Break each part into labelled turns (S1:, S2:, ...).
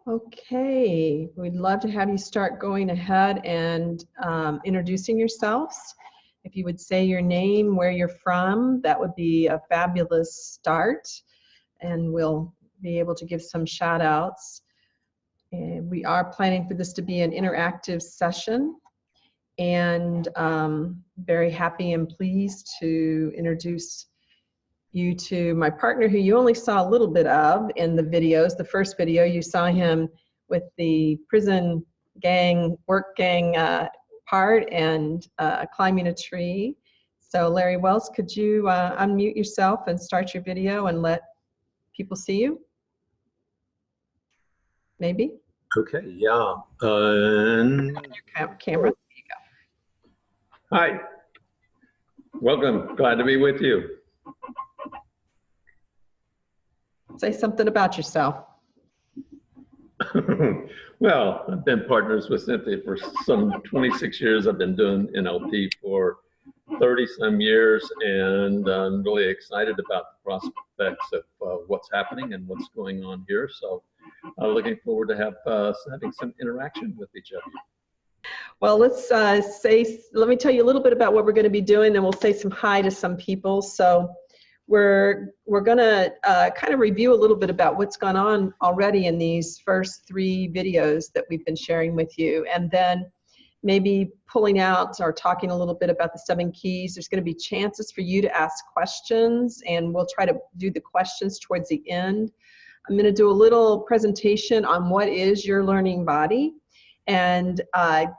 S1: Okay, we'd love to have you start going ahead and introducing yourselves. If you would say your name, where you're from, that would be a fabulous start, and we'll be able to give some shout outs. And we are planning for this to be an interactive session, and very happy and pleased to introduce you to my partner, who you only saw a little bit of in the videos. The first video, you saw him with the prison gang, work gang part and climbing a tree. So Larry Wells, could you unmute yourself and start your video and let people see you? Maybe?
S2: Okay, yeah.
S1: Your camera, there you go.
S2: Hi, welcome, glad to be with you.
S1: Say something about yourself.
S2: Well, I've been partners with Cynthia for some 26 years. I've been doing NLP for 30 some years, and I'm really excited about the prospects of what's happening and what's going on here. So looking forward to having some interaction with each of you.
S1: Well, let me tell you a little bit about what we're going to be doing, then we'll say some hi to some people. So we're going to kind of review a little bit about what's gone on already in these first 3 videos that we've been sharing with you, and then maybe pulling out or talking a little bit about the 7 keys. There's going to be chances for you to ask questions, and we'll try to do the questions towards the end. I'm going to do a little presentation on what is your learning body, and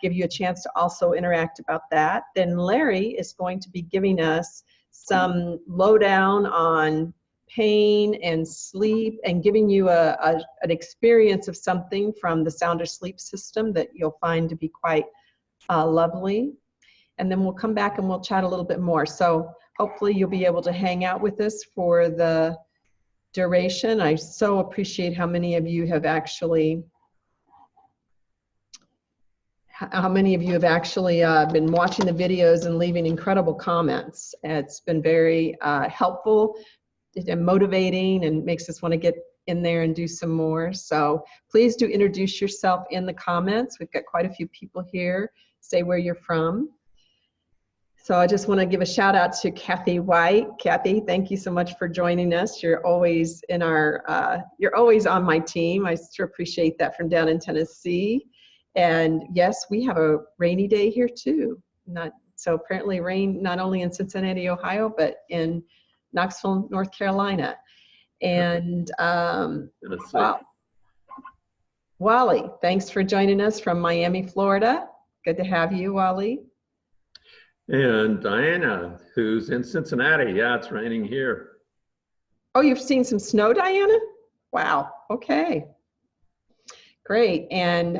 S1: give you a chance to also interact about that. Then Larry is going to be giving us some lowdown on pain and sleep, and giving you an experience of something from the Sounder sleep system that you'll find to be quite lovely. And then we'll come back and we'll chat a little bit more. So hopefully you'll be able to hang out with us for the duration. I so appreciate how many of you have actually been watching the videos and leaving incredible comments. It's been very helpful and motivating, and makes us want to get in there and do some more. So please do introduce yourself in the comments. We've got quite a few people here. Say where you're from. So I just want to give a shout out to Kathy White. Kathy, thank you so much for joining us. You're always you're always on my team. I sure appreciate that, from down in Tennessee. And yes, we have a rainy day here too. So apparently rain not only in Cincinnati, Ohio, but in Knoxville, North Carolina. And wow. Wally, thanks for joining us from Miami, Florida. Good to have you, Wally.
S2: And Diana, who's in Cincinnati. Yeah, it's raining here.
S1: Oh, you've seen some snow, Diana? Wow, okay. Great, and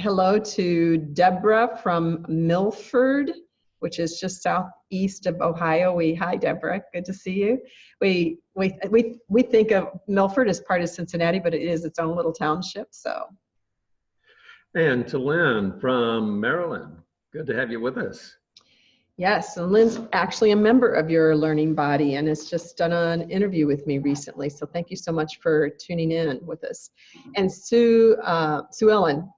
S1: hello to Deborah from Milford, which is just southeast of Ohio. Hi, Deborah, good to see you. We think of Milford as part of Cincinnati, but it is its own little township. So.
S2: And to Lynn from Maryland, good to have you with us.
S1: Yes, and Lynn's actually a member of your learning body and has just done an interview with me recently. So thank you so much for tuning in with us. And Sue Ellen,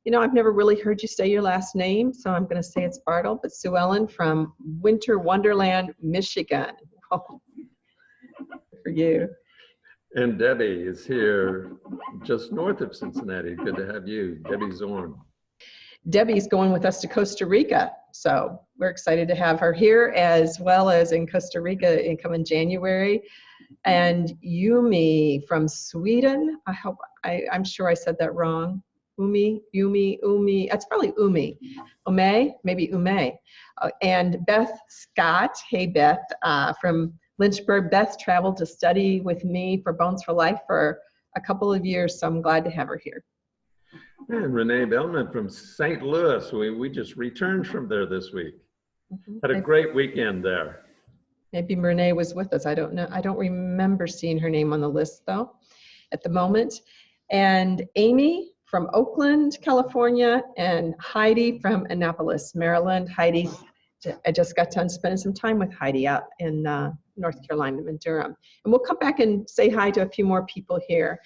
S1: you know, I've never really heard you say your last name, so I'm going to say it's Bartle, but Sue Ellen from Winter Wonderland, Michigan. Oh, for you.
S2: And Debbie is here just north of Cincinnati. Good to have you, Debbie Zorn.
S1: Debbie's going with us to Costa Rica, so we're excited to have her here, as well as in Costa Rica in January. And Yumi from Sweden. I'm sure I said that wrong. Umi. That's probably Umi. Maybe Ume. And Beth Scott. Hey, Beth, from Lynchburg. Beth traveled to study with me for Bones for Life for a couple of years, so I'm glad to have her here.
S2: And Renee Bellman from St. Louis. We just returned from there this week. Had a great weekend there.
S1: Maybe Renee was with us. I don't know. I don't remember seeing her name on the list though at the moment. And Amy from Oakland, California, and Heidi from Annapolis, Maryland. Heidi, I just got done spending some time with Heidi out in North Carolina, in Durham. And we'll come back and say hi to a few more people here.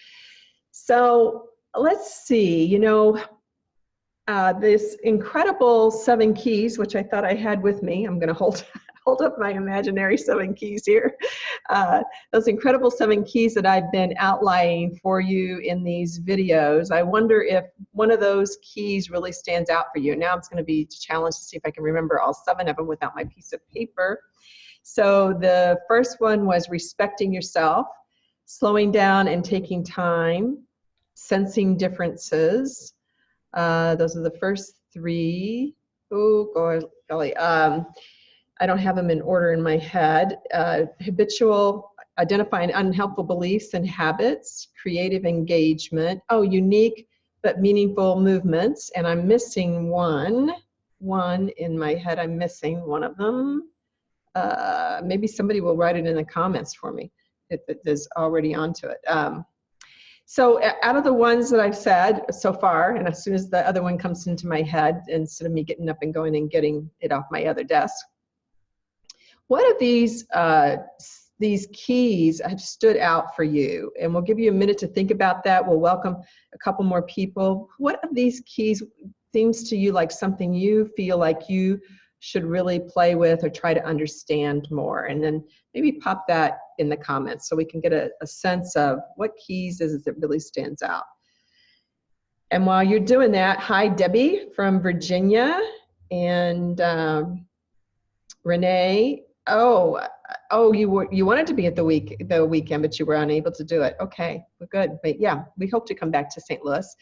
S1: So let's see, you know, this incredible 7 keys, which I thought I had with me. I'm going to hold up my imaginary 7 keys here. Those incredible 7 keys that I've been outlining for you in these videos. I wonder if one of those keys really stands out for you. Now it's going to be a challenge to see if I can remember all 7 of them without my piece of paper. So the first one was respecting yourself, slowing down and taking time, sensing differences. Those are the first 3. Oh, golly. I don't have them in order in my head. Habitual, identifying unhelpful beliefs and habits, creative engagement. Oh, unique but meaningful movements. And I'm missing one in my head. I'm missing one of them. Maybe somebody will write it in the comments for me if it is already onto it. So out of the ones that I've said so far, and as soon as the other one comes into my head, instead of me getting up and going and getting it off my other desk, what of these keys have stood out for you? And we'll give you a minute to think about that. We'll welcome a couple more people. What of these keys seems to you like something you feel like you should really play with or try to understand more? And then maybe pop that in the comments so we can get a sense of what keys is it that really stands out. And while you're doing that, hi Debbie from Virginia, and Renee. Oh, you wanted to be at the weekend, but you were unable to do it. Okay, well, good. But yeah, we hope to come back to St. Louis.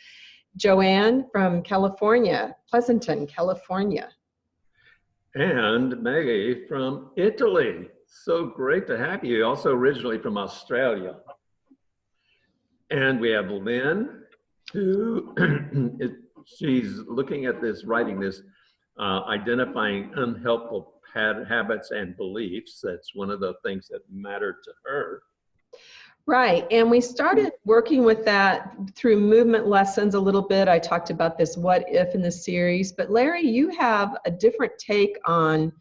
S1: Joanne from California, Pleasanton, California.
S2: And Maggie from Italy. So great to have you. Also originally from Australia. And we have Lynn, who she's looking at this, writing this, identifying unhelpful habits and beliefs. That's one of the things that mattered to her.
S1: Right, and we started working with that through movement lessons a little bit. I talked about this what if in the series, but Larry, you have a different take on,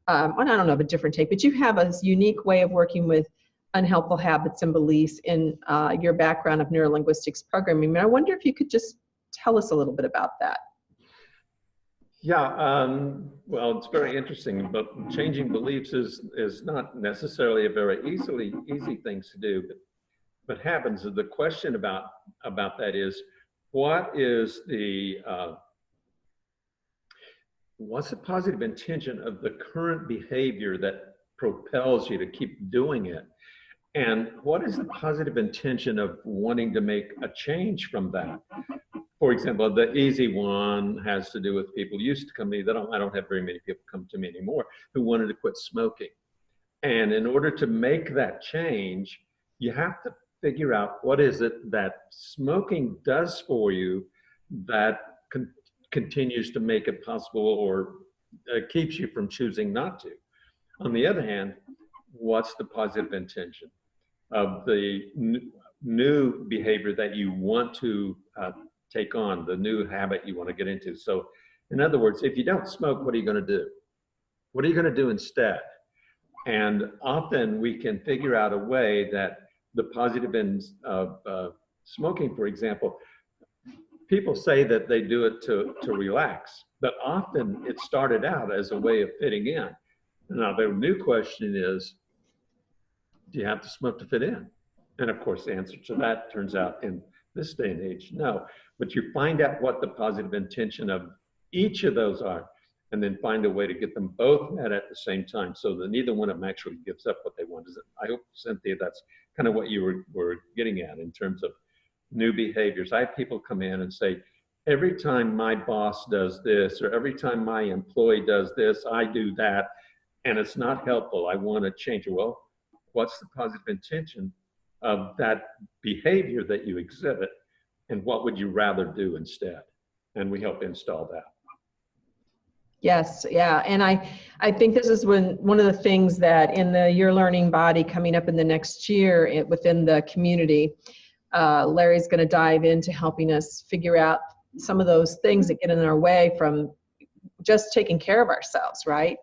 S1: well, I don't know if a different take, but you have a unique way of working with unhelpful habits and beliefs in your background of neurolinguistics programming. And I wonder if you could just tell us a little bit about that.
S2: Yeah, well, it's very interesting, but changing beliefs is not necessarily a very easy thing to do. But what happens is the question about that is, what's the positive intention of the current behavior that propels you to keep doing it? And what is the positive intention of wanting to make a change from that? For example, the easy one has to do with people who used to come to me. I don't have very many people come to me anymore who wanted to quit smoking. And in order to make that change, you have to figure out what is it that smoking does for you that continues to make it possible or keeps you from choosing not to. On the other hand, what's the positive intention of the new behavior that you want to take on, the new habit you want to get into? So in other words, if you don't smoke, what are you going to do? What are you going to do instead? And often we can figure out a way that the positive ends of smoking, for example, people say that they do it to relax, but often it started out as a way of fitting in. Now the new question is, do you have to smoke to fit in? And of course the answer to that turns out in this day and age, no. But you find out what the positive intention of each of those are, and then find a way to get them both met at the same time so that neither one of them actually gives up what they want. I hope, Cynthia, that's kind of what you were getting at in terms of new behaviors. I have people come in and say, every time my boss does this, or every time my employee does this, I do that, and it's not helpful. I want to change it. Well, what's the positive intention of that behavior that you exhibit, and what would you rather do instead? And we help install that.
S1: Yes, yeah, and I think this is one of the things that in the Your Learning body coming up in the next year within the community, Larry's going to dive into helping us figure out some of those things that get in our way from just taking care of ourselves, right?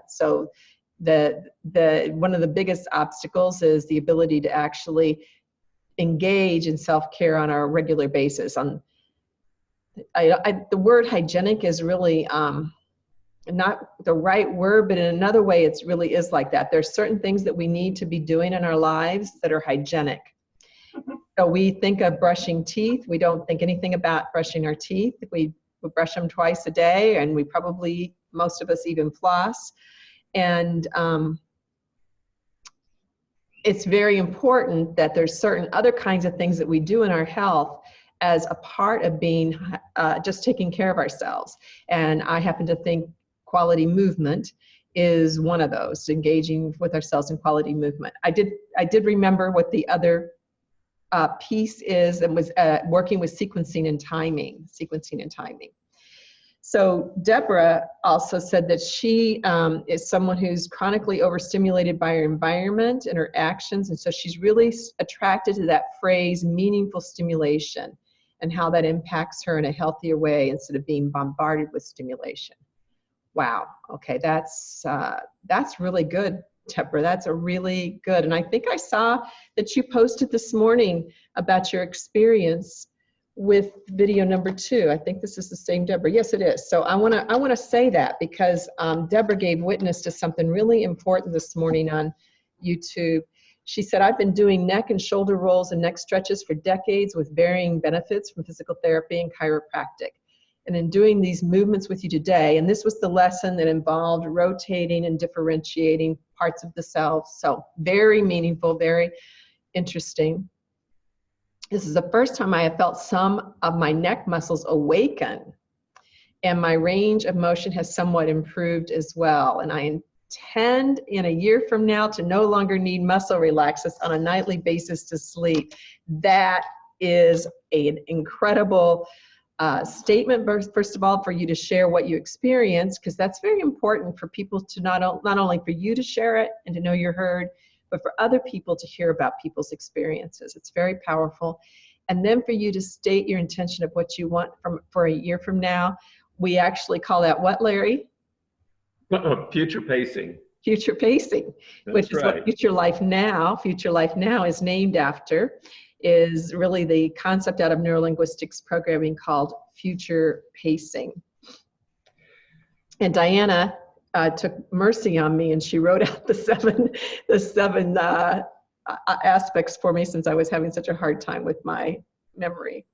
S1: So one of the biggest obstacles is the ability to actually engage in self-care on a regular basis. The word hygienic is really not the right word, but in another way, it really is like that. There's certain things that we need to be doing in our lives that are hygienic. So we think of brushing teeth. We don't think anything about brushing our teeth. We brush them twice a day, and we probably, most of us even floss. And it's very important that there's certain other kinds of things that we do in our health as a part of being just taking care of ourselves. And I happen to think quality movement is one of those, engaging with ourselves in quality movement. I did remember what the other piece is, and was working with sequencing and timing. So Deborah also said that she is someone who's chronically overstimulated by her environment and her actions, and so she's really attracted to that phrase, meaningful stimulation, and how that impacts her in a healthier way instead of being bombarded with stimulation. Wow, okay, that's really good, Deborah. That's a really good. And I think I saw that you posted this morning about your experience with video number 2. I think this is the same Deborah. Yes, it is. So I want to say that because Deborah gave witness to something really important this morning on YouTube. She said, I've been doing neck and shoulder rolls and neck stretches for decades with varying benefits from physical therapy and chiropractic. And in doing these movements with you today, and this was the lesson that involved rotating and differentiating parts of the self. So very meaningful, very interesting. This is the first time I have felt some of my neck muscles awaken, and my range of motion has somewhat improved as well. And I intend in a year from now to no longer need muscle relaxers on a nightly basis to sleep. That is an incredible statement, first of all, for you to share what you experience, because that's very important for people to not only for you to share it and to know you're heard, but for other people to hear about people's experiences. It's very powerful. And then for you to state your intention of what you want for a year from now. We actually call that what, Larry?
S2: Future pacing.
S1: Future pacing, which is what Future Life Now is named after, is really the concept out of neurolinguistics programming called future pacing. And Diana took mercy on me, and she wrote out the seven aspects for me, since I was having such a hard time with my memory.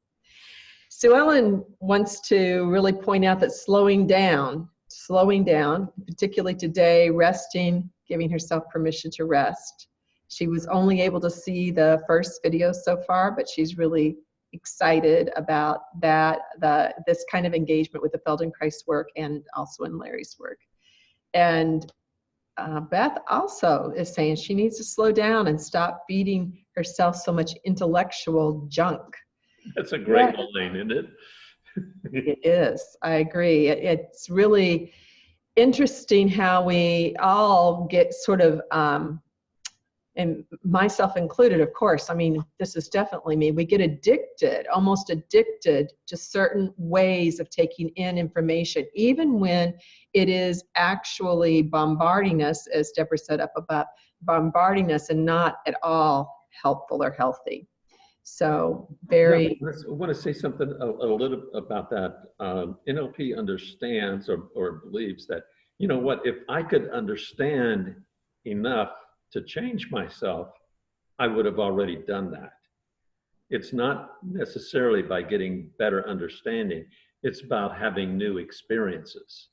S1: Sue Ellen wants to really point out that slowing down, particularly today, resting, giving herself permission to rest. She was only able to see the first video so far, but she's really excited about this kind of engagement with the Feldenkrais work and also in Larry's work. And Beth also is saying she needs to slow down and stop feeding herself so much intellectual junk.
S2: That's a great line, isn't it?
S1: It is. I agree. It's really interesting how we all get sort of, and myself included, of course, I mean, this is definitely me. We get addicted, almost addicted to certain ways of taking in information, even when it is actually bombarding us, as Deborah said up above, bombarding us and not at all helpful or healthy. So very.
S2: Yeah, I want to say something a little about that. NLP understands or believes that, you know what, if I could understand enough to change myself, I would have already done that. It's not necessarily by getting better understanding. It's about having new experiences.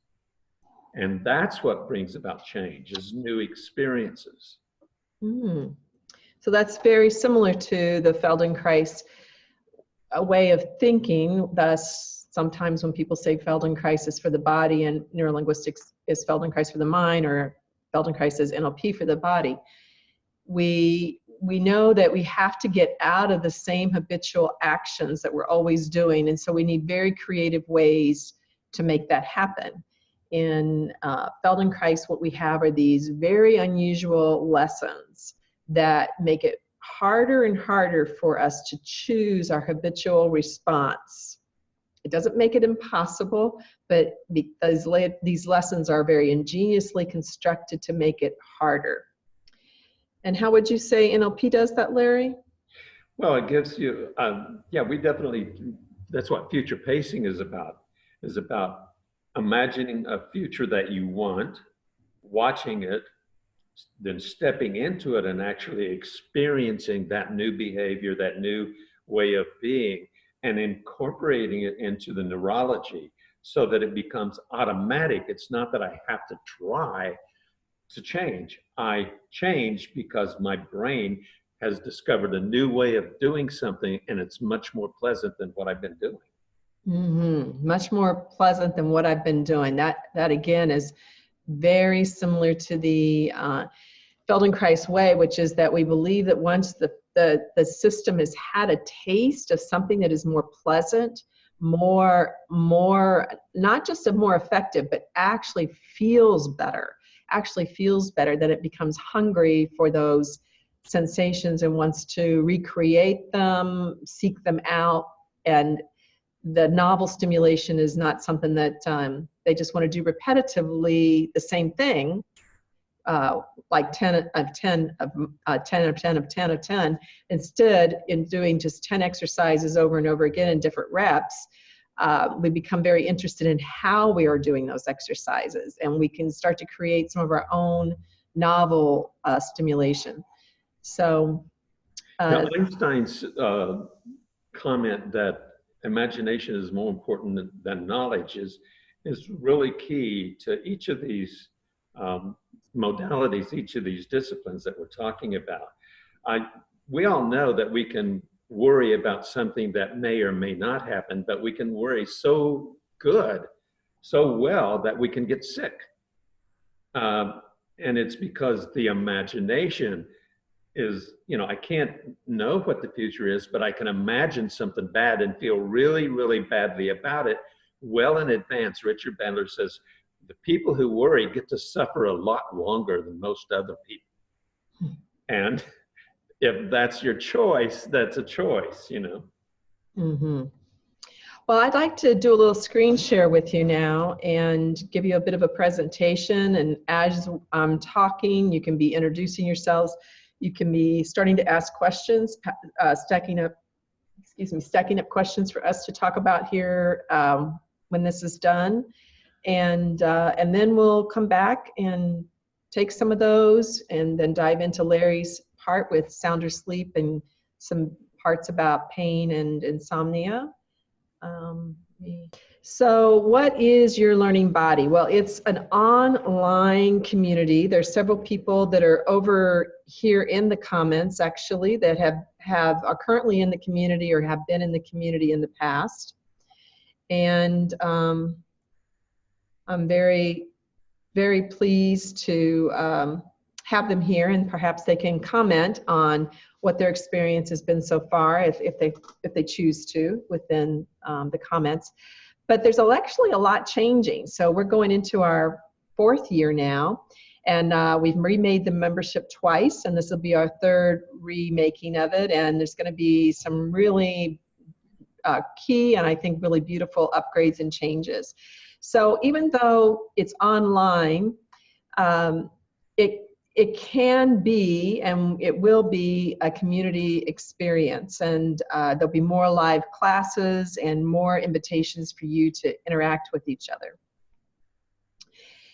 S2: And that's what brings about change, is new experiences.
S1: Mm. So that's very similar to the Feldenkrais way of thinking. Thus, sometimes when people say Feldenkrais is for the body and neurolinguistics is Feldenkrais for the mind, or Feldenkrais is NLP for the body, we know that we have to get out of the same habitual actions that we're always doing. And so we need very creative ways to make that happen. In Feldenkrais, what we have are these very unusual lessons that make it harder and harder for us to choose our habitual response. It doesn't make it impossible, but because these lessons are very ingeniously constructed to make it harder. And how would you say NLP does that, Larry?
S2: Well, it gives you, yeah, we definitely, that's what future pacing is about imagining a future that you want, watching it, then stepping into it and actually experiencing that new behavior, that new way of being, and incorporating it into the neurology so that it becomes automatic. It's not that I have to try to change. I change because my brain has discovered a new way of doing something, and it's much more pleasant than what I've been doing.
S1: Much more pleasant than what I've been doing. That again is very similar to the Feldenkrais way, which is that we believe that once the system has had a taste of something that is more pleasant, more not just a more effective, but actually feels better, that it becomes hungry for those sensations and wants to recreate them, seek them out. And the novel stimulation is not something that they just want to do repetitively the same thing, like 10 of 10 of 10 of 10 of 10 of 10. Instead, in doing just 10 exercises over and over again in different reps, we become very interested in how we are doing those exercises, and we can start to create some of our own novel stimulation. So
S2: now, Einstein's comment that imagination is more important than knowledge is really key to each of these modalities, each of these disciplines that we're talking about. We all know that we can worry about something that may or may not happen, but we can worry so well that we can get sick. And it's because the imagination is, I can't know what the future is, but I can imagine something bad and feel really, really badly about it well in advance. Richard Bandler says, the people who worry get to suffer a lot longer than most other people. And if that's your choice, that's a choice,
S1: Well, I'd like to do a little screen share with you now and give you a bit of a presentation. And as I'm talking, you can be introducing yourselves. You can be starting to ask questions, stacking up questions for us to talk about here when this is done. And then we'll come back and take some of those and then dive into Larry's part with sounder sleep and some parts about pain and insomnia. So what is Your Learning Body? Well, it's an online community. There's several people that are over here in the comments actually that are currently in the community or have been in the community in the past. And I'm very, very pleased to have them here, and perhaps they can comment on what their experience has been so far, if they choose to, within the comments. But there's actually a lot changing. So we're going into our 4th year now, and we've remade the membership twice, and this will be our 3rd remaking of it. And there's going to be some really key and I think really beautiful upgrades and changes. So even though it's online, it can be and it will be a community experience, and there'll be more live classes and more invitations for you to interact with each other.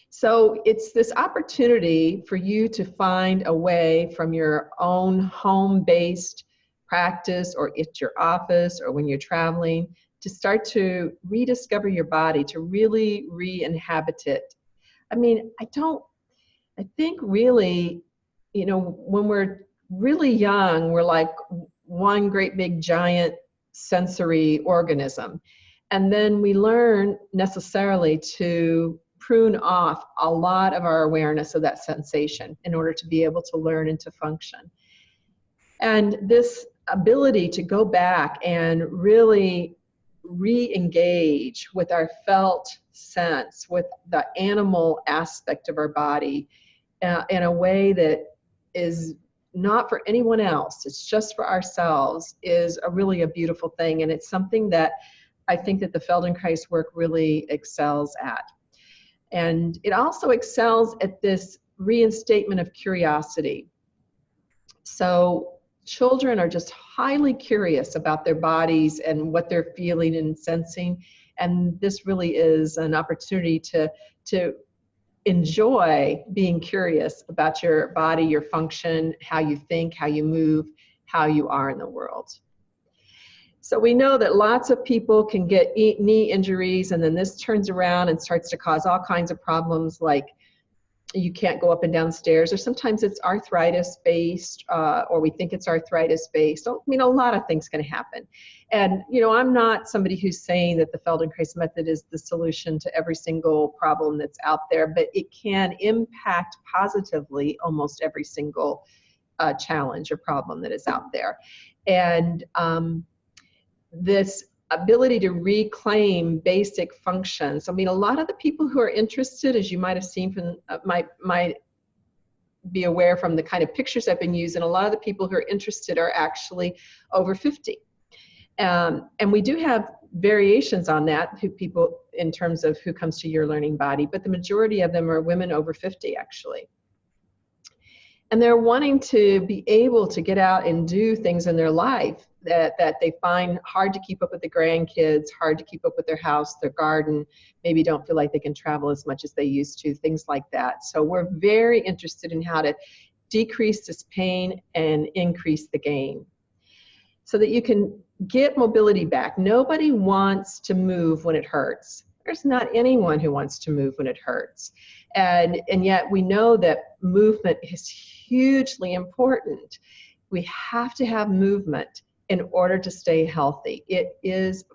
S1: So it's this opportunity for you to find a way from your own home-based practice or at your office or when you're traveling to start to rediscover your body, to really re-inhabit it. I mean, I think really, when we're really young, we're like one great big giant sensory organism. And then we learn necessarily to prune off a lot of our awareness of that sensation in order to be able to learn and to function. And this ability to go back and really re-engage with our felt sense, with the animal aspect of our body, in a way that is not for anyone else, it's just for ourselves, is really a beautiful thing. And it's something that I think that the Feldenkrais work really excels at. And it also excels at this reinstatement of curiosity. So children are just highly curious about their bodies and what they're feeling and sensing. And this really is an opportunity to enjoy being curious about your body, your function, how you think, how you move, how you are in the world. So we know that lots of people can get knee injuries, and then this turns around and starts to cause all kinds of problems, like you can't go up and down stairs, or sometimes it's arthritis based, or we think it's arthritis based. I mean, a lot of things can happen. And, you know, I'm not somebody who's saying that the Feldenkrais method is the solution to every single problem that's out there, but it can impact positively almost every single challenge or problem that is out there. And this ability to reclaim basic functions. I mean, a lot of the people who are interested, as you might have seen from, might be aware from the kind of pictures I've been using, a lot of the people who are interested are actually over 50. And we do have variations on that, who people, in terms of who comes to Your Learning Body, but the majority of them are women over 50, actually. And they're wanting to be able to get out and do things in their life that they find hard to keep up with the grandkids, hard to keep up with their house, their garden, maybe don't feel like they can travel as much as they used to, things like that. So we're very interested in how to decrease this pain and increase the gain so that you can get mobility back. Nobody wants to move when it hurts. There's not anyone who wants to move when it hurts. And yet we know that movement is hugely important. We have to have movement in order to stay healthy. It is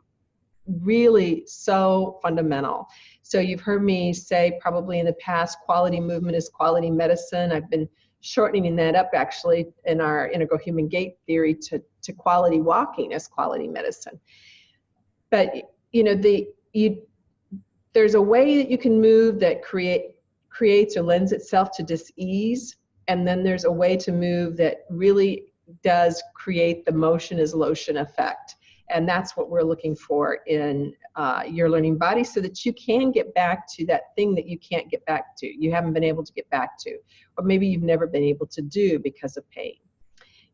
S1: really so fundamental. So you've heard me say probably in the past, quality movement is quality medicine. I've been shortening that up actually in our integral human gait theory to quality walking as quality medicine. But you know, there's a way that you can move that creates or lends itself to dis-ease, and then there's a way to move that really does create the motion is lotion effect. And that's what we're looking for in Your Learning Body, so that you can get back to that thing that you can't get back to, you haven't been able to get back to, or maybe you've never been able to do because of pain.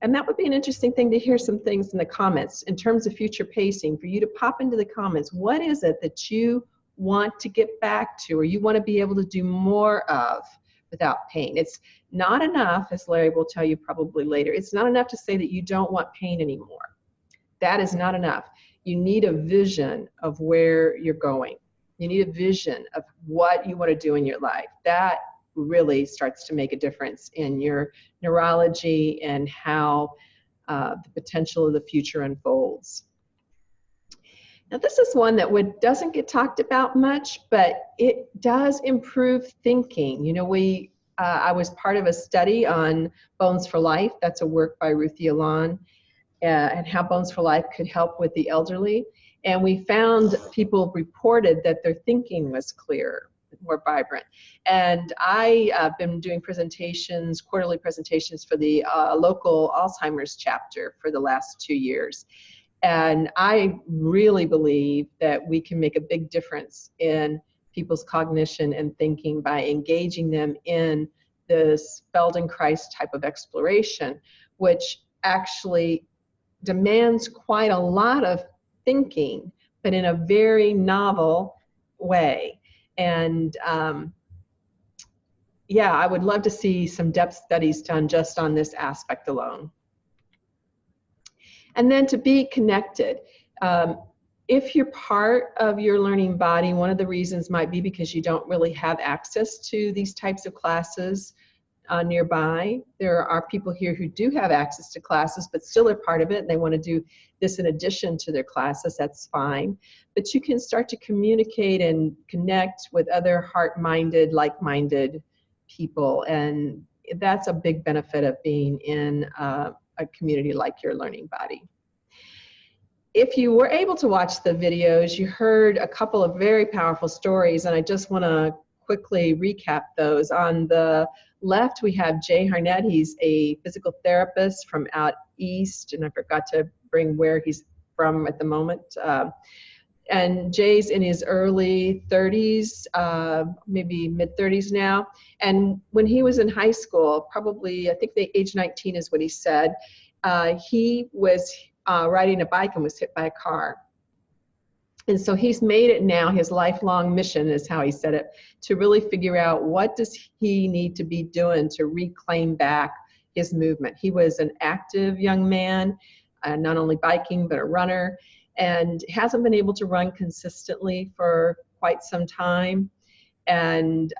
S1: And that would be an interesting thing to hear some things in the comments in terms of future pacing, for you to pop into the comments. What is it that you want to get back to, or you want to be able to do more of without pain? It's not enough, as Larry will tell you probably later, it's not enough to say that you don't want pain anymore. That is not enough. You need a vision of where you're going. You need a vision of what you want to do in your life. That really starts to make a difference in your neurology and how the potential of the future unfolds. Now, this is one that doesn't get talked about much, but it does improve thinking. You know, I was part of a study on Bones for Life. That's a work by Ruthie Allen, and how Bones for Life could help with the elderly. And we found people reported that their thinking was clearer, more vibrant. And I've been doing presentations, quarterly presentations for the local Alzheimer's chapter for the last 2 years. And I really believe that we can make a big difference in people's cognition and thinking by engaging them in this Feldenkrais type of exploration, which actually demands quite a lot of thinking, but in a very novel way. And yeah, I would love to see some depth studies done just on this aspect alone. And then to be connected. If you're part of Your Learning Body, one of the reasons might be because you don't really have access to these types of classes nearby. There are people here who do have access to classes, but still are part of it, and they want to do this in addition to their classes. That's fine. But you can start to communicate and connect with other heart-minded, like-minded people, and that's a big benefit of being in a community like Your Learning Body. If you were able to watch the videos, you heard a couple of very powerful stories, and I just want to quickly recap those. On the left, we have Jay Harnett. He's a physical therapist from out east, and I forgot to bring where he's from at the moment. And Jay's in his early 30s, maybe mid-30s now. And when he was in high school, probably, I think age 19 is what he said, he was riding a bike and was hit by a car. And so he's made it now his lifelong mission, is how he said it, to really figure out what does he need to be doing to reclaim back his movement. He was an active young man, not only biking, but a runner, and hasn't been able to run consistently for quite some time. And,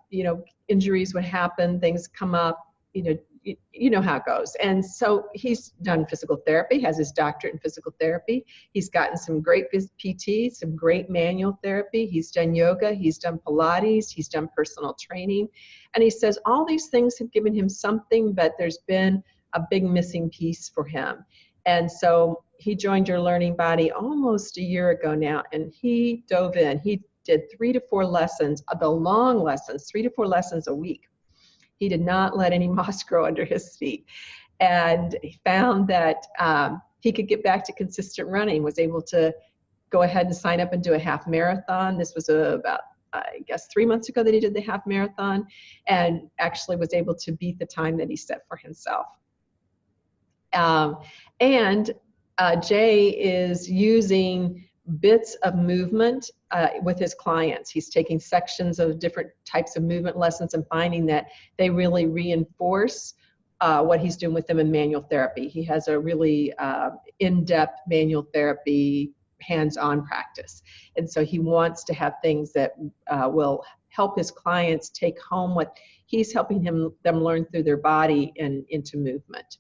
S1: you know, injuries would happen, things come up, you know how it goes. And so he's done physical therapy, has his doctorate in physical therapy. He's gotten some great PT, some great manual therapy. He's done yoga, he's done Pilates, he's done personal training. And he says all these things have given him something, but there's been a big missing piece for him. And so he joined Your Learning Body almost a year ago now, and he dove in. He did 3 to 4 lessons, the long lessons, 3 to 4 lessons a week. He did not let any moss grow under his feet. And he found that he could get back to consistent running, was able to go ahead and sign up and do a half marathon. This was about, I guess, 3 months ago that he did the half marathon, and actually was able to beat the time that he set for himself. Jay is using bits of movement with his clients. He's taking sections of different types of movement lessons and finding that they really reinforce what he's doing with them in manual therapy. He has a really in-depth manual therapy hands-on practice. And so he wants to have things that will help his clients take home what he's helping them learn through their body and into movement.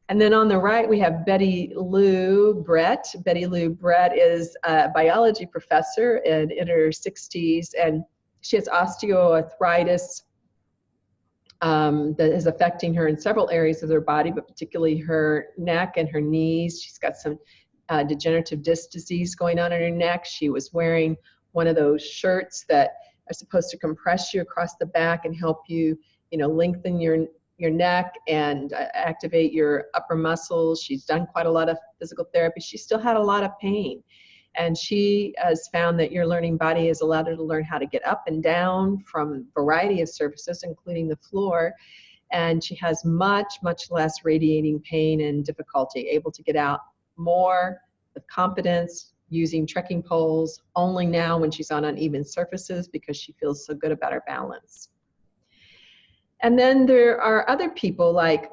S1: And then on the right, we have Betty Lou Brett. Betty Lou Brett is a biology professor and in her 60s, and she has osteoarthritis that is affecting her in several areas of her body, but particularly her neck and her knees. She's got some degenerative disc disease going on in her neck. She was wearing one of those shirts that are supposed to compress you across the back and help you, lengthen your neck and activate your upper muscles. She's done quite a lot of physical therapy. She still had a lot of pain. And she has found that Your Learning Body has allowed her to learn how to get up and down from a variety of surfaces, including the floor. And she has much, much less radiating pain and difficulty, able to get out more with confidence, using trekking poles only now when she's on uneven surfaces because she feels so good about her balance. And then there are other people like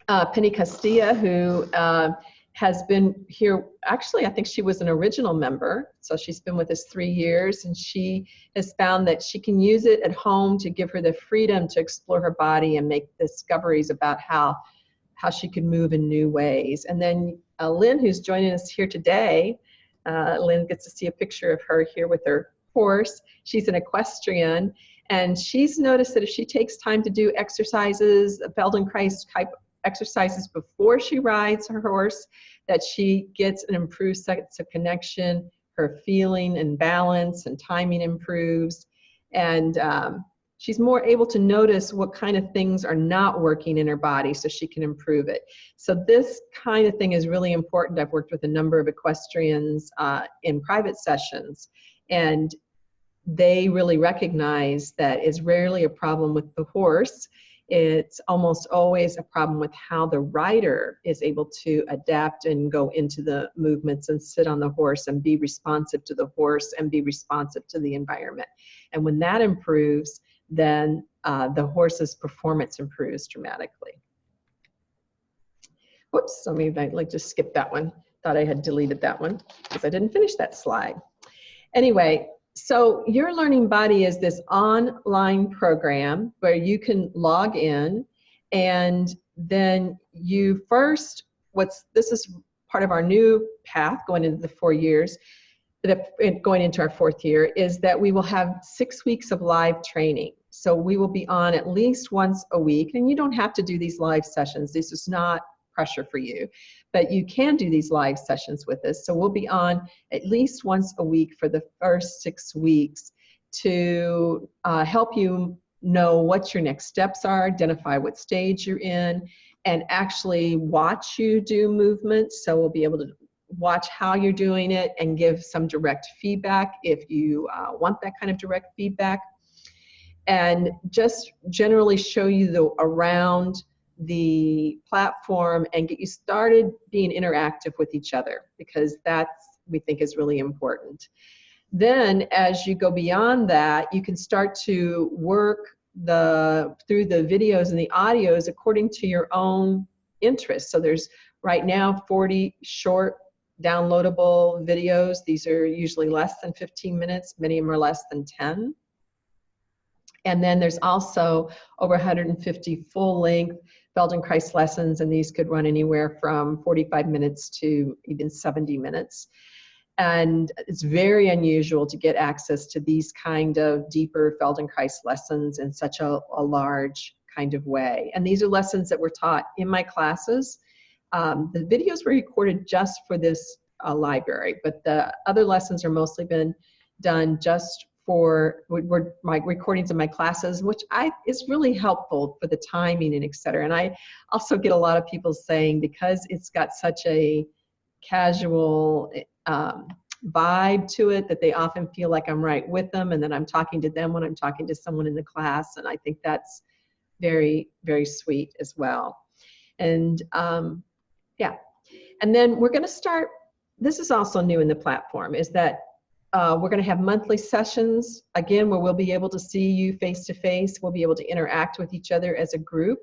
S1: Penny Castilla, who has been here. Actually, I think she was an original member. So she's been with us 3 years, and she has found that she can use it at home to give her the freedom to explore her body and make discoveries about how she can move in new ways. And then Lynn, who's joining us here today, Lynn gets to see a picture of her here with her horse. She's an equestrian. And she's noticed that if she takes time to do exercises, Feldenkrais type exercises before she rides her horse, that she gets an improved sense of connection, her feeling and balance and timing improves. And she's more able to notice what kind of things are not working in her body so she can improve it. So this kind of thing is really important. I've worked with a number of equestrians in private sessions, and they really recognize that it's rarely a problem with the horse. It's almost always a problem with how the rider is able to adapt and go into the movements and sit on the horse and be responsive to the horse and be responsive to the environment. And when that improves, then the horse's performance improves dramatically. Whoops, so maybe I'd like to skip that one. Thought I had deleted that one because I didn't finish that slide. Anyway, so Your Learning Body is this online program where you can log in, and then you first, this is part of our new path going into the 4 years, going into our 4th year, is that we will have 6 weeks of live training. So we will be on at least once a week, and you don't have to do these live sessions. This is not pressure for you, but you can do these live sessions with us. So we'll be on at least once a week for the first 6 weeks to help you know what your next steps are, identify what stage you're in, and actually watch you do movements. So we'll be able to watch how you're doing it and give some direct feedback if you want that kind of direct feedback, and just generally show you around the platform and get you started being interactive with each other, because that's, we think, is really important. Then as you go beyond that, you can start to work through the videos and the audios according to your own interests. So there's right now 40 short downloadable videos. These are usually less than 15 minutes. Many of them are less than 10. And then there's also over 150 full-length Feldenkrais lessons, and these could run anywhere from 45 minutes to even 70 minutes. And it's very unusual to get access to these kind of deeper Feldenkrais lessons in such a large kind of way. And these are lessons that were taught in my classes. The videos were recorded just for this library, but the other lessons are mostly been done just for my recordings of my classes, which is really helpful for the timing and et cetera. And I also get a lot of people saying, because it's got such a casual vibe to it, that they often feel like I'm right with them and that I'm talking to them when I'm talking to someone in the class. And I think that's very, very sweet as well. And yeah, and then we're going to start, this is also new in the platform, is that we're going to have monthly sessions, again, where we'll be able to see you face to face. We'll be able to interact with each other as a group.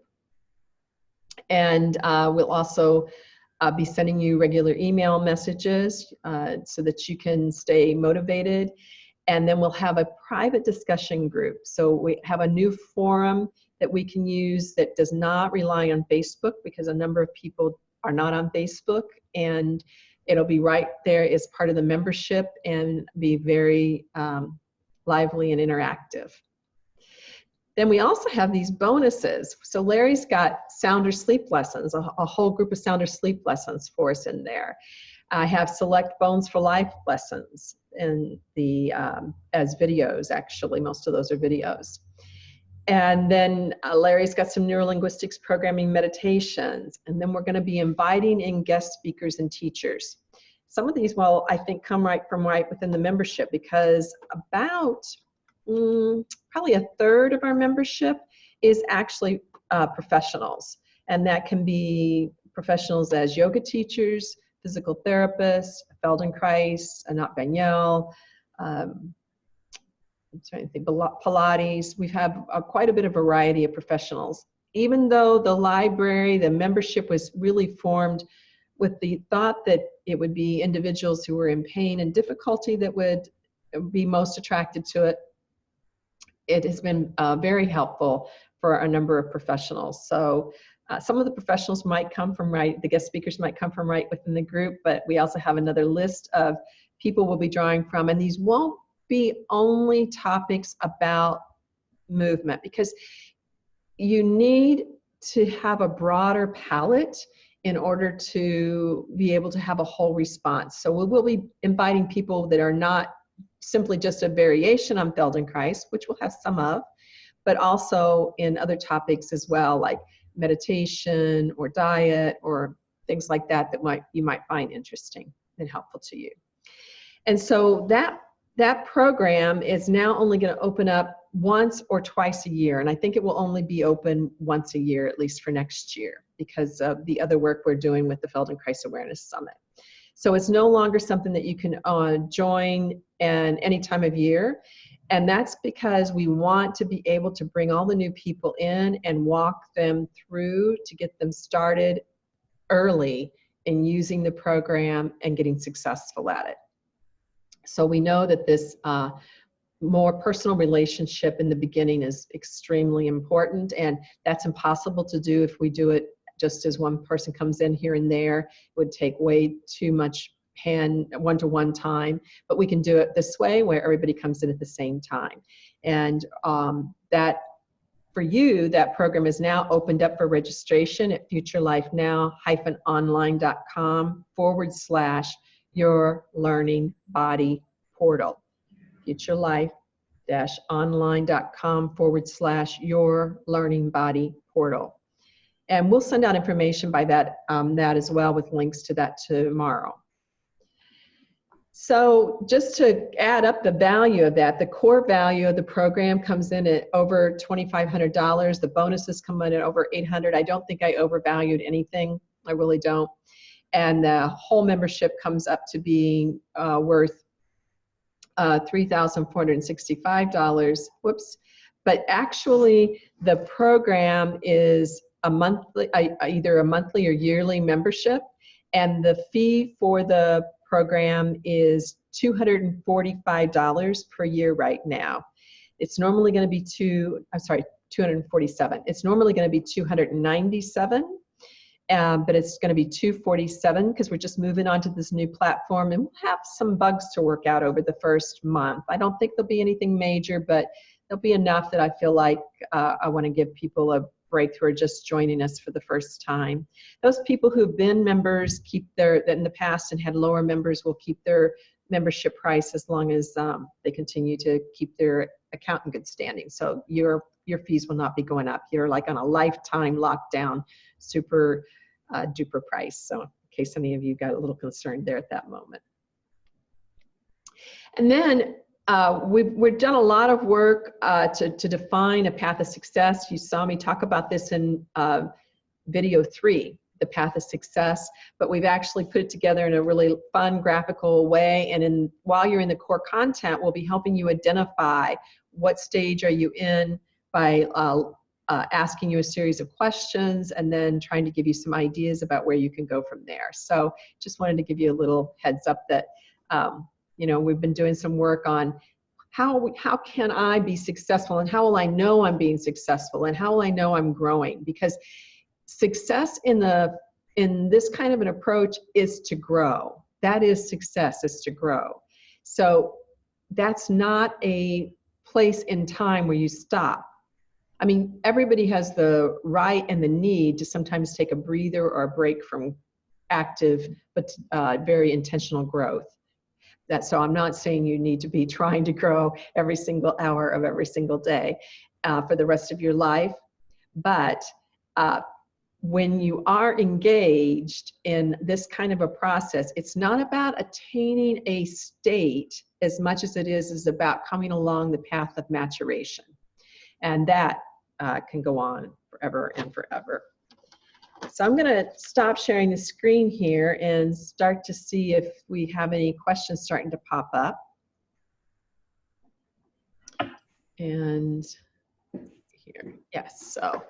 S1: And we'll also be sending you regular email messages so that you can stay motivated. And then we'll have a private discussion group. So we have a new forum that we can use that does not rely on Facebook, because a number of people are not on Facebook, and it'll be right there as part of the membership and be very lively and interactive. Then we also have these bonuses. So Larry's got sounder sleep lessons, a whole group of sounder sleep lessons for us in there. I have select Bones for Life lessons in the as videos. Actually, most of those are videos. And then Larry's got some neurolinguistics programming meditations. And then we're going to be inviting in guest speakers and teachers. Some of these will, I think, come right within the membership, because about probably a third of our membership is actually professionals. And that can be professionals as yoga teachers, physical therapists, Feldenkrais, Anat Banyel, I'm trying to think, Pilates. We have quite a bit of variety of professionals. Even though the library, the membership was really formed with the thought that it would be individuals who were in pain and difficulty that would be most attracted to it, it has been very helpful for a number of professionals. So some of the professionals might come from the guest speakers might come from right within the group, but we also have another list of people we'll be drawing from, and these won't be only topics about movement, because you need to have a broader palette in order to be able to have a whole response. So we will be inviting people that are not simply just a variation on Feldenkrais, which we'll have some of, but also in other topics as well, like meditation or diet or things like that you might find interesting and helpful to you. And so that program is now only going to open up once or twice a year. And I think it will only be open once a year, at least for next year, because of the other work we're doing with the Feldenkrais Awareness Summit. So it's no longer something that you can join in any time of year. And that's because we want to be able to bring all the new people in and walk them through to get them started early in using the program and getting successful at it. So we know that this more personal relationship in the beginning is extremely important, and that's impossible to do if we do it just as one person comes in here and there. It would take way too much one-to-one time, but we can do it this way where everybody comes in at the same time. And that, for you, that program is now opened up for registration at futurelifenow-online.com/Your Learning Body Portal. futurelife-online.com/Your Learning Body Portal. And we'll send out information by that as well, with links to that tomorrow. So just to add up the value of that, the core value of the program comes in at over $2,500. The bonuses come in at over $800. I don't think I overvalued anything. I really don't. And the whole membership comes up to being worth $3,465. Whoops. But actually, the program is a monthly, either a monthly or yearly membership, and the fee for the program is $245 per year right now. It's normally going to be $247. It's normally going to be $297, but it's going to be $247 because we're just moving on to this new platform, and we'll have some bugs to work out over the first month. I don't think there'll be anything major, but there'll be enough that I feel like I want to give people a break who are just joining us for the first time. Those people who've been members keep in the past and had lower members will keep their membership price as long as they continue to keep their account in good standing. So your fees will not be going up. You're like on a lifetime lockdown, super duper price. So in case any of you got a little concerned there at that moment. And then we've done a lot of work to define a path of success. You saw me talk about this in video 3, the path of success, but we've actually put it together in a really fun graphical way. And while you're in the core content, we'll be helping you identify what stage are you in by asking you a series of questions and then trying to give you some ideas about where you can go from there. So just wanted to give you a little heads up that you know, we've been doing some work on how can I be successful, and how will I know I'm being successful, and how will I know I'm growing? Because success in this kind of an approach is to grow. That is success, is to grow. So that's not a place in time where you stop. I mean, everybody has the right and the need to sometimes take a breather or a break from active but very intentional growth. So I'm not saying you need to be trying to grow every single hour of every single day for the rest of your life. But when you are engaged in this kind of a process, it's not about attaining a state as much as it is about coming along the path of maturation. And that can go on forever and forever. So I'm going to stop sharing the screen here and start to see if we have any questions starting to pop up. And here, yes. So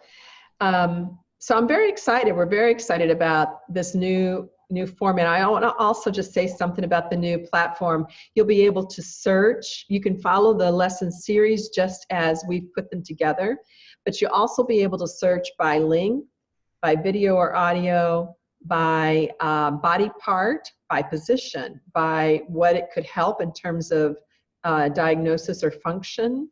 S1: I'm very excited. We're very excited about this new format. I want to also just say something about the new platform. You'll be able to search. You can follow the lesson series just as we've put them together, but you'll also be able to search by link, by video or audio, by body part, by position, by what it could help in terms of diagnosis or function.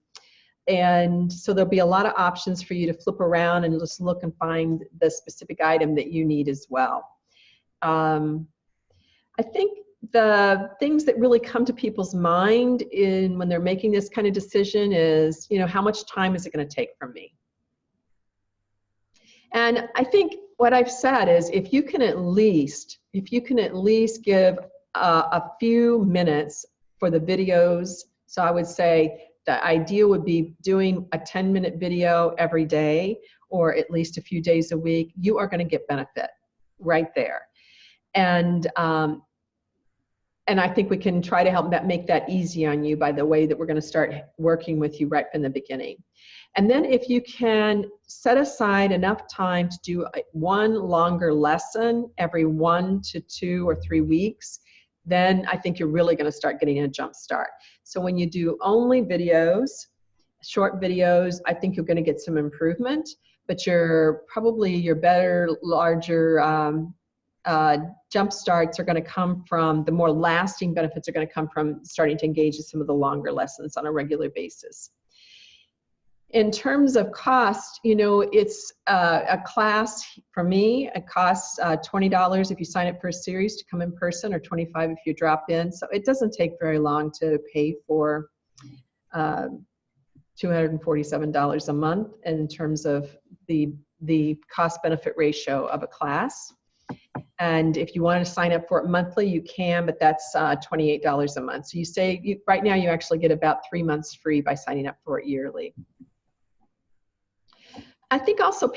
S1: And so there'll be a lot of options for you to flip around and just look and find the specific item that you need as well. I think the things that really come to people's mind when they're making this kind of decision is, you know, how much time is it going to take from me? And I think what I've said is if you can at least give a few minutes for the videos, so I would say the ideal would be doing a 10-minute video every day or at least a few days a week. You are going to get benefit right there. And I think we can try to help make that easy on you by the way that we're going to start working with you right from the beginning. And then if you can set aside enough time to do one longer lesson every 1 to 2 or 3 weeks, then I think you're really going to start getting a jump start. So when you do only videos, short videos, I think you're going to get some improvement, but your better, larger jump starts are going to come from, the more lasting benefits are going to come from starting to engage in some of the longer lessons on a regular basis. In terms of cost, you know, it's a class for me. It costs $20 if you sign up for a series to come in person, or $25 if you drop in. So it doesn't take very long to pay for $247 a month in terms of the cost-benefit ratio of a class. And if you want to sign up for it monthly, you can, but that's $28 a month. So right now you actually get about 3 months free by signing up for it yearly. I think also some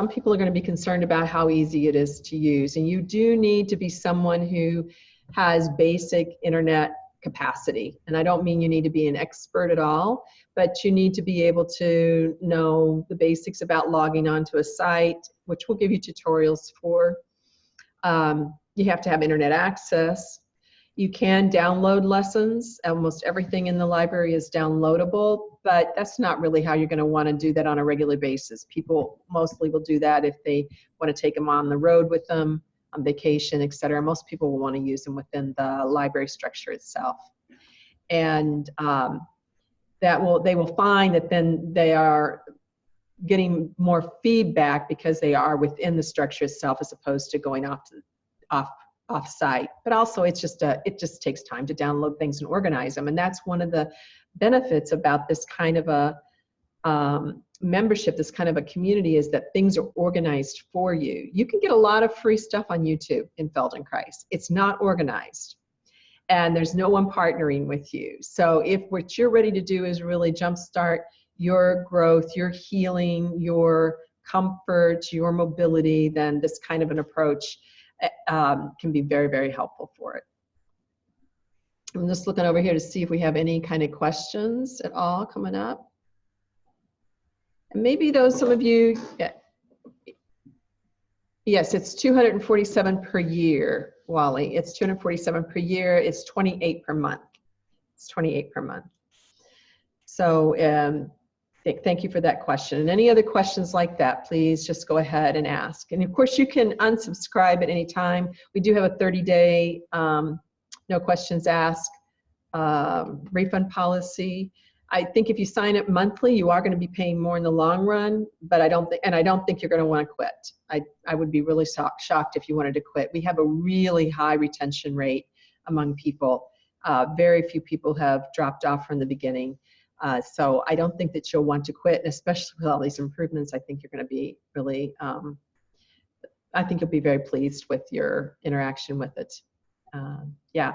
S1: people are going to be concerned about how easy it is to use. And you do need to be someone who has basic internet capacity. And I don't mean you need to be an expert at all, but you need to be able to know the basics about logging onto a site, which we'll give you tutorials for. You have to have internet access. You can download lessons. Almost everything in the library is downloadable, but that's not really how you're going to want to do that on a regular basis. People mostly will do that if they want to take them on the road with them, on vacation, etc. Most people will want to use them within the library structure itself. And they will find that then they are getting more feedback because they are within the structure itself as opposed to going off site. But also it just takes time to download things and organize them. And that's one of the benefits about this kind of a membership, this kind of a community, is that things are organized for you. You can get a lot of free stuff on YouTube in Feldenkrais. It's not organized. And there's no one partnering with you. So if what you're ready to do is really jumpstart your growth, your healing, your comfort, your mobility, then this kind of an approach can be very, very helpful for it. I'm just looking over here to see if we have any kind of questions at all coming up. And maybe some of you, yes, it's 247 per year, Wally. It's 247 per year. It's 28 per month. It's 28 per month. So thank you for that question. And any other questions like that, please just go ahead and ask. And of course, you can unsubscribe at any time. We do have a 30-day no questions asked refund policy. I think if you sign up monthly, you are going to be paying more in the long run, but I don't think you're going to want to quit. I would be really shocked if you wanted to quit. We have a really high retention rate among people. Very few people have dropped off from the beginning. So I don't think that you'll want to quit, and especially with all these improvements. I think you're going to be really, I think you'll be very pleased with your interaction with it. Yeah.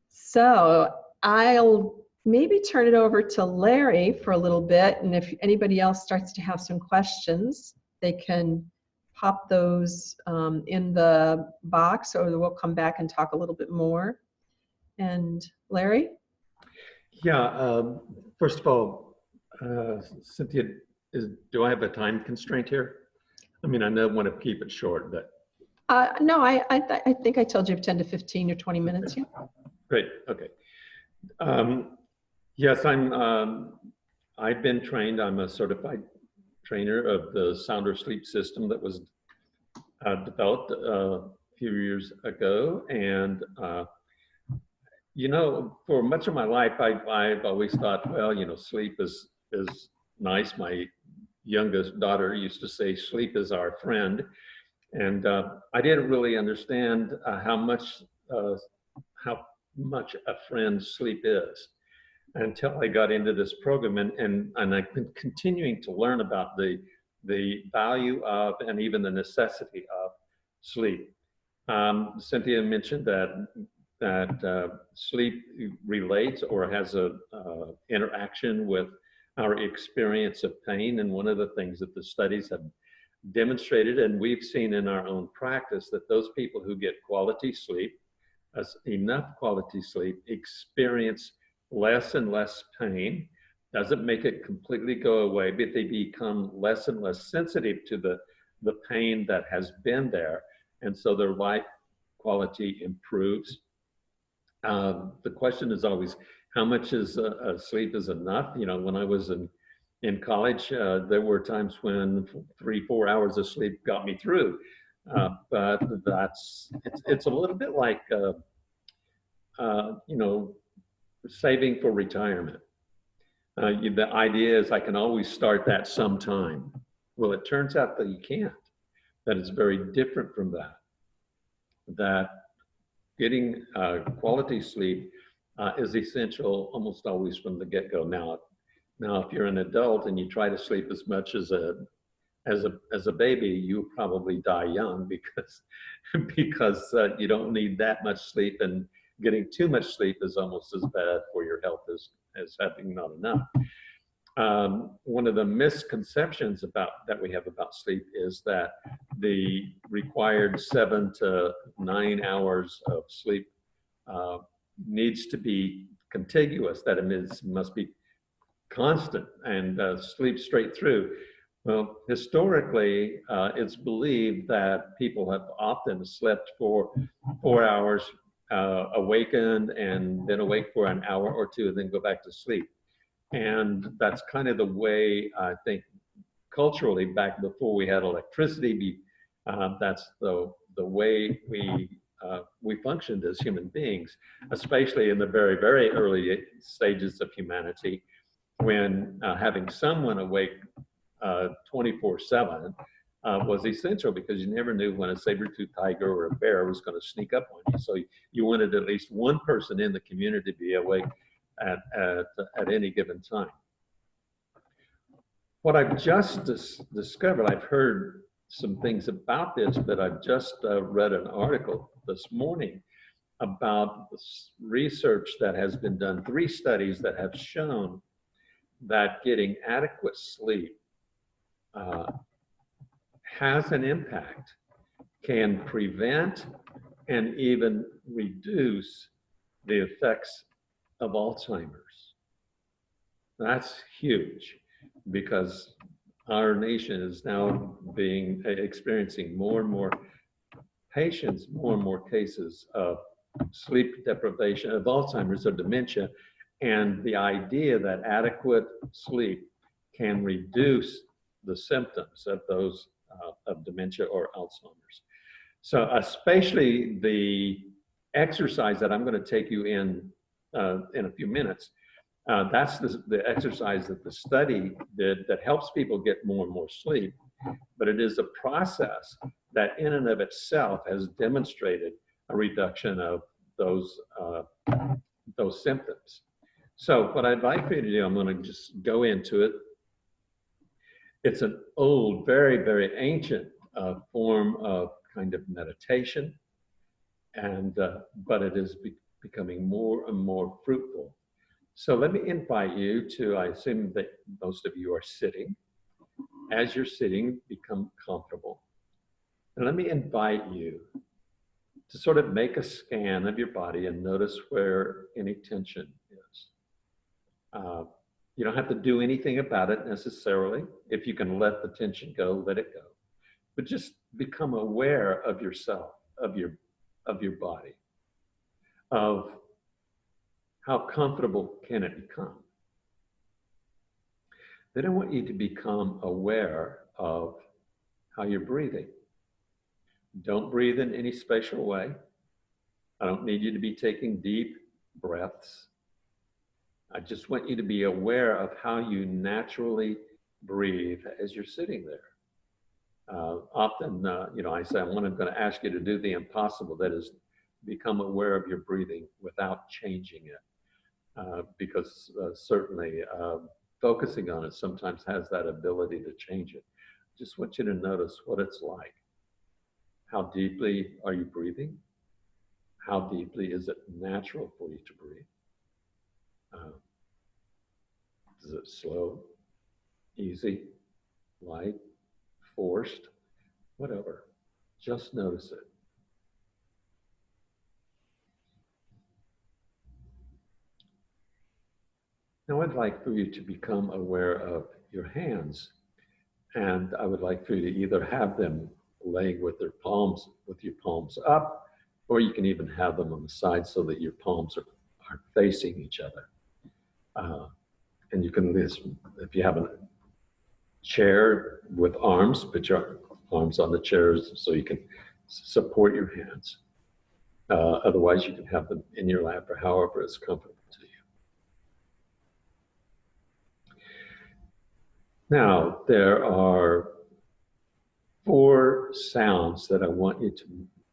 S1: So I'll maybe turn it over to Larry for a little bit, and if anybody else starts to have some questions, they can pop those in the box, or we'll come back and talk a little bit more. And Larry?
S2: Yeah, first of all, Cynthia, do I have a time constraint here? I mean, I know I want to keep it short, but.
S1: No, I think I told you 10 to 15 or 20 minutes. Yeah.
S2: Great, okay. Yes, I've been trained. I'm a certified trainer of the Sounder sleep system that was developed a few years ago. And, you know, for much of my life, I've always thought, well, you know, sleep is nice. My youngest daughter used to say, sleep is our friend. And I didn't really understand how much a friend sleep is until I got into this program, and I've been continuing to learn about the value of and even the necessity of sleep. Cynthia mentioned that sleep relates or has a interaction with our experience of pain, and one of the things that the studies have demonstrated, and we've seen in our own practice, that those people who get quality sleep, enough quality sleep, experience less and less pain. Doesn't make it completely go away, but they become less and less sensitive to the pain that has been there, and so their life quality improves. The question is always, how much is sleep is enough? You know, when I was in college, there were times when 3-4 hours of sleep got me through. But it's a little bit like, you know, saving for retirement. The idea is I can always start that sometime. Well, it turns out that you can't, that it's very different from that. That getting quality sleep is essential almost always from the get-go. Now, if you're an adult and you try to sleep as much as as a baby, you probably die young because you don't need that much sleep, and getting too much sleep is almost as bad for your health as having not enough. One of the misconceptions that we have about sleep is that the required 7 to 9 hours of sleep needs to be contiguous, that it must be constant and sleep straight through. Well, historically, it's believed that people have often slept for 4 hours, awakened, and then awake for an hour or two, and then go back to sleep. And that's kind of the way, I think, culturally, back before we had electricity, that's the way we functioned as human beings, especially in the very, very early stages of humanity, when having someone awake 24/7 was essential, because you never knew when a saber-toothed tiger or a bear was going to sneak up on you. So you wanted at least one person in the community to be awake at any given time. What I've just discovered, I've heard some things about this, but I've just read an article this morning about this research that has been done, 3 studies that have shown that getting adequate sleep has an impact, can prevent and even reduce the effects of Alzheimer's. That's huge, because our nation is now experiencing more and more patients, more and more cases of sleep deprivation, of Alzheimer's or dementia, and the idea that adequate sleep can reduce the symptoms of those of dementia or Alzheimer's. So especially the exercise that I'm going to take you in a few minutes, that's the exercise that the study did that helps people get more and more sleep. But it is a process that in and of itself has demonstrated a reduction of those symptoms. So what I'd like for you to do, I'm going to just go into it. It's an old, very, very ancient form of kind of meditation, and but it is becoming more and more fruitful. So let me invite you to, I assume that most of you are sitting. As you're sitting, become comfortable. And let me invite you to sort of make a scan of your body and notice where any tension is. You don't have to do anything about it necessarily. If you can let the tension go, let it go. But just become aware of yourself, of your body, of how comfortable can it become. Then I want you to become aware of how you're breathing. Don't breathe in any special way. I don't need you to be taking deep breaths. I just want you to be aware of how you naturally breathe as you're sitting there. Often, I say, I'm going to ask you to do the impossible, that is, become aware of your breathing without changing it. Because certainly focusing on it sometimes has that ability to change it. Just want you to notice what it's like. How deeply are you breathing? How deeply is it natural for you to breathe? Is it slow, easy, light, forced, whatever? Just notice it. Now I'd like for you to become aware of your hands. And I would like for you to either have them laying with your palms up, or you can even have them on the side so that your palms are facing each other. And you can, if you have a chair with arms, put your arms on the chairs so you can support your hands. Otherwise, you can have them in your lap or however is comfortable to you. Now, there are 4 sounds that I want you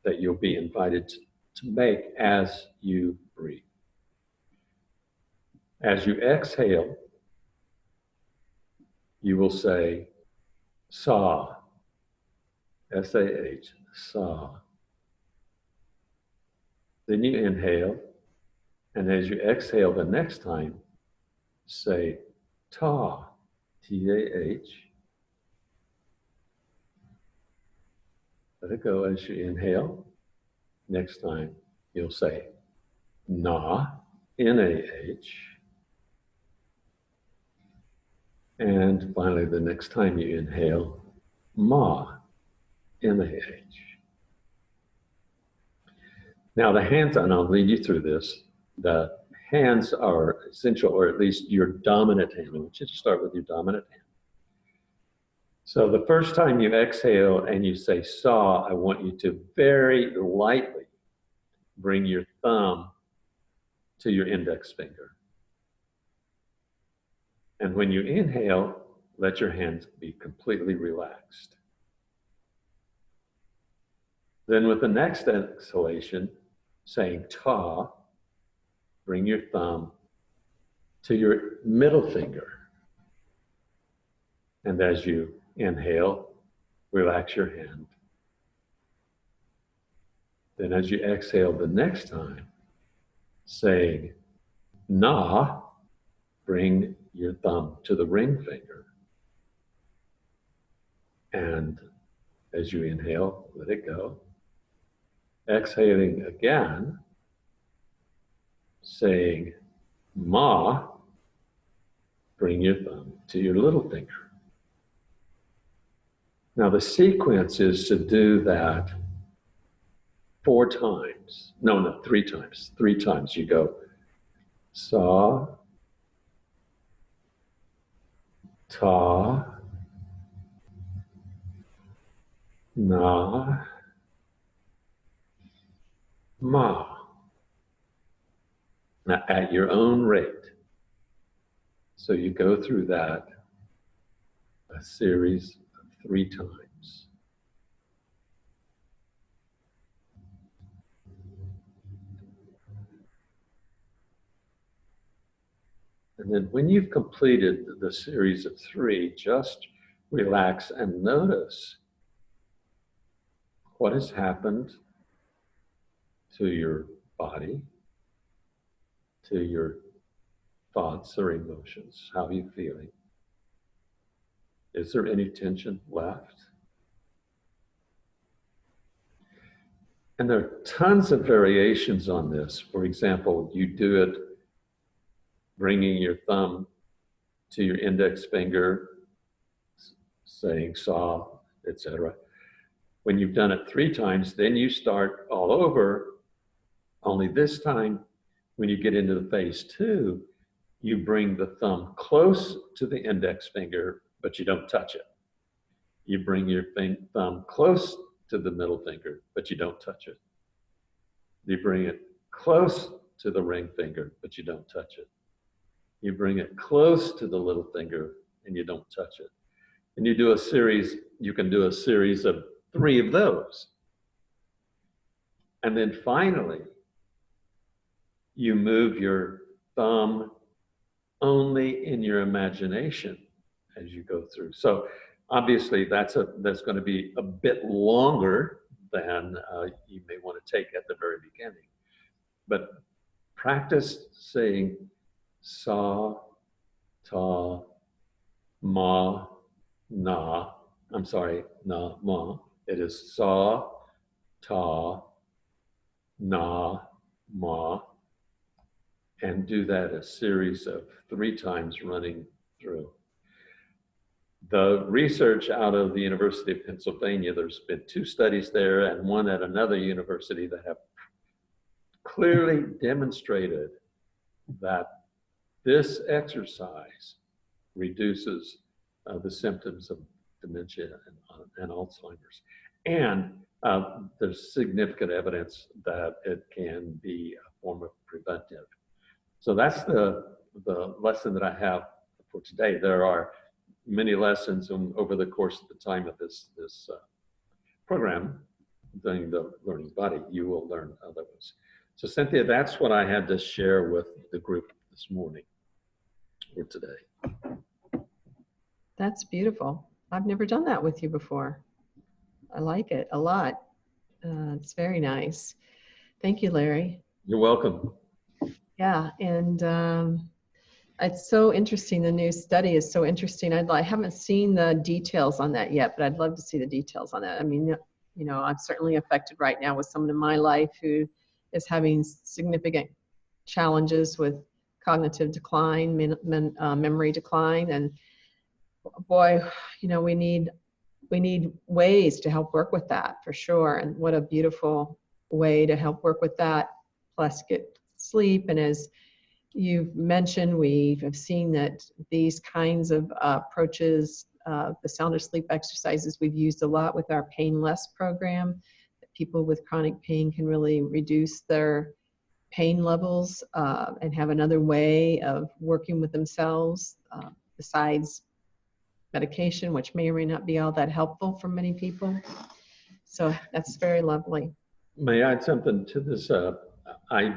S2: that you'll be invited to make as you breathe. As you exhale, you will say Saw. S-A-H. Saw. Then you inhale, and as you exhale the next time, say ta, T-A-H. Let it go as you inhale. Next time, you'll say na, N-A-H. And finally, the next time you inhale, ma, M-A-H. Now the hands, and I'll lead you through this, the hands are essential, or at least your dominant hand. I want you to start with your dominant hand. So the first time you exhale and you say saw, I want you to very lightly bring your thumb to your index finger. And when you inhale, let your hands be completely relaxed. Then with the next exhalation, saying ta, bring your thumb to your middle finger. And as you inhale, relax your hand. Then as you exhale the next time, saying na, bring your thumb to the ring finger. And as you inhale, let it go. Exhaling again, saying ma, bring your thumb to your little finger. Now the sequence is to do that 4 times. No, 3 times. 3 times you go saw, ta, na, ma. Now at your own rate. So you go through that a series of 3 times. And then when you've completed the series of 3, just relax and notice what has happened to your body, to your thoughts or emotions. How are you feeling? Is there any tension left? And there are tons of variations on this. For example, you do it bringing your thumb to your index finger, saying saw, etc. When you've done it 3 times, then you start all over, only this time, when you get into the phase 2, you bring the thumb close to the index finger, but you don't touch it. You bring your thumb close to the middle finger, but you don't touch it. You bring it close to the ring finger, but you don't touch it. You bring it close to the little finger and you don't touch it. And you do a series, you can do a series of 3 of those. And then finally, you move your thumb only in your imagination as you go through. So obviously that's going to be a bit longer than you may want to take at the very beginning. But practice saying saw, ta, ma, na. I'm sorry, na, ma. It is saw, ta, na, ma. And do that a series of 3 times running through. The research out of the University of Pennsylvania, there's been 2 studies there and 1 at another university that have clearly demonstrated that this exercise reduces the symptoms of dementia and Alzheimer's. And there's significant evidence that it can be a form of preventive. So that's the lesson that I have for today. There are many lessons over the course of the time of this program, during the learning body, you will learn other ones. So Cynthia, that's what I had to share with the group this morning or today.
S1: That's beautiful. I've never done that with you before. I like it a lot. It's very nice. Thank you, Larry.
S2: You're welcome.
S1: Yeah, and it's so interesting. The new study is so interesting. I haven't seen the details on that yet, but I'd love to see the details on that. I mean, you know, I'm certainly affected right now with someone in my life who is having significant challenges with cognitive decline, memory decline, and boy, you know, we need ways to help work with that for sure. And what a beautiful way to help work with that, plus get sleep. And as you've mentioned, we have seen that these kinds of approaches, the sound asleep exercises, we've used a lot with our Pain Less program. That people with chronic pain can really reduce their pain levels and have another way of working with themselves besides medication, which may or may not be all that helpful for many people. So that's very lovely.
S2: May I add something to this? I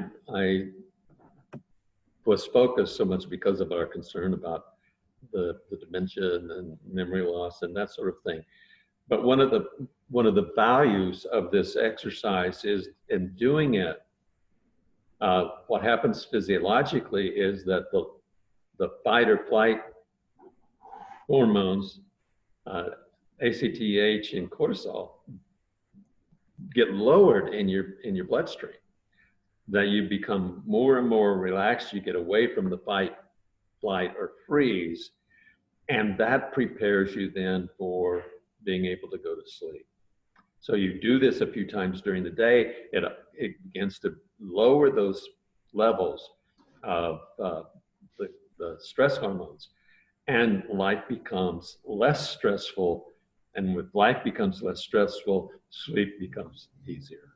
S2: was focused so much because of our concern about the dementia and memory loss and that sort of thing. But one of the values of this exercise is, in doing it, what happens physiologically is that the fight or flight hormones, ACTH and cortisol, get lowered in your bloodstream. That you become more and more relaxed. You get away from the fight, flight, or freeze, and that prepares you then for being able to go to sleep. So you do this a few times during the day. It begins to lower those levels of the stress hormones, and life becomes less stressful. And with life becomes less stressful, sleep becomes easier.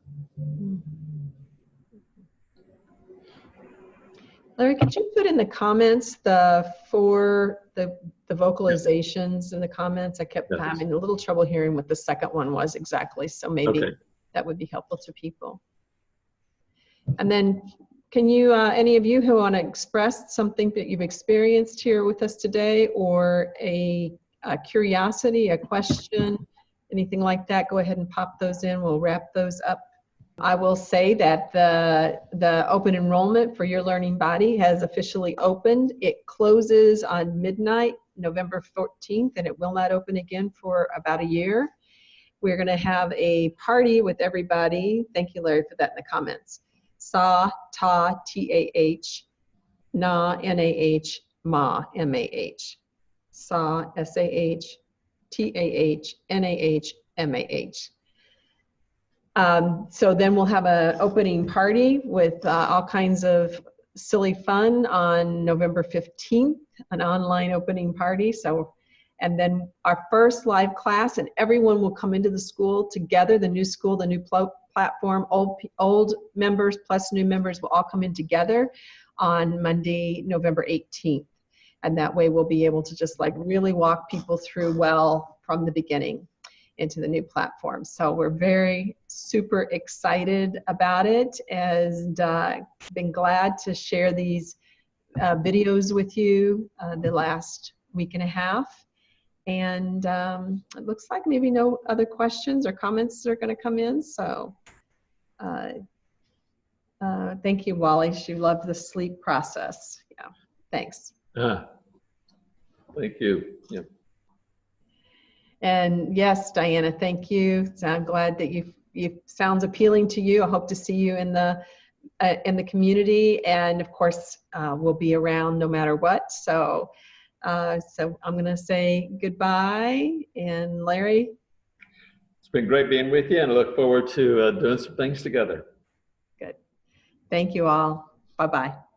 S1: Larry, could you put in the comments the vocalizations in the comments? I kept having a little trouble hearing what the second one was exactly, so maybe that would be helpful to people. And then can you, any of you who want to express something that you've experienced here with us today, or a curiosity, a question, anything like that, go ahead and pop those in. We'll wrap those up. I will say that the open enrollment for Your Learning Body has officially opened. It closes on midnight, November 14th, and it will not open again for about a year. We're going to have a party with everybody. Thank you, Larry, for that in the comments. Sa, ta, T-A-H, na, N-A-H, ma, M-A-H. Sa, S-A-H, T-A-H, N-A-H, M-A-H. So then we'll have an opening party with all kinds of silly fun on November 15th, an online opening party. So, and then our first live class, and everyone will come into the school together, the new school, the new platform, old members plus new members will all come in together on Monday, November 18th. And that way we'll be able to just like really walk people through well from the beginning into the new platform. So we're very super excited about it, and been glad to share these videos with you the last week and a half. And it looks like maybe no other questions or comments are going to come in. So thank you, Wally. She loved the sleep process. Yeah, thanks.
S2: Thank you. Yeah.
S1: And yes, Diana, thank you. So I'm glad that you sounds appealing to you. I hope to see you in the community, and of course we'll be around no matter what. So so I'm going to say goodbye. And Larry,
S2: it's been great being with you, and I look forward to doing some things together.
S1: Good. Thank you all. Bye-bye.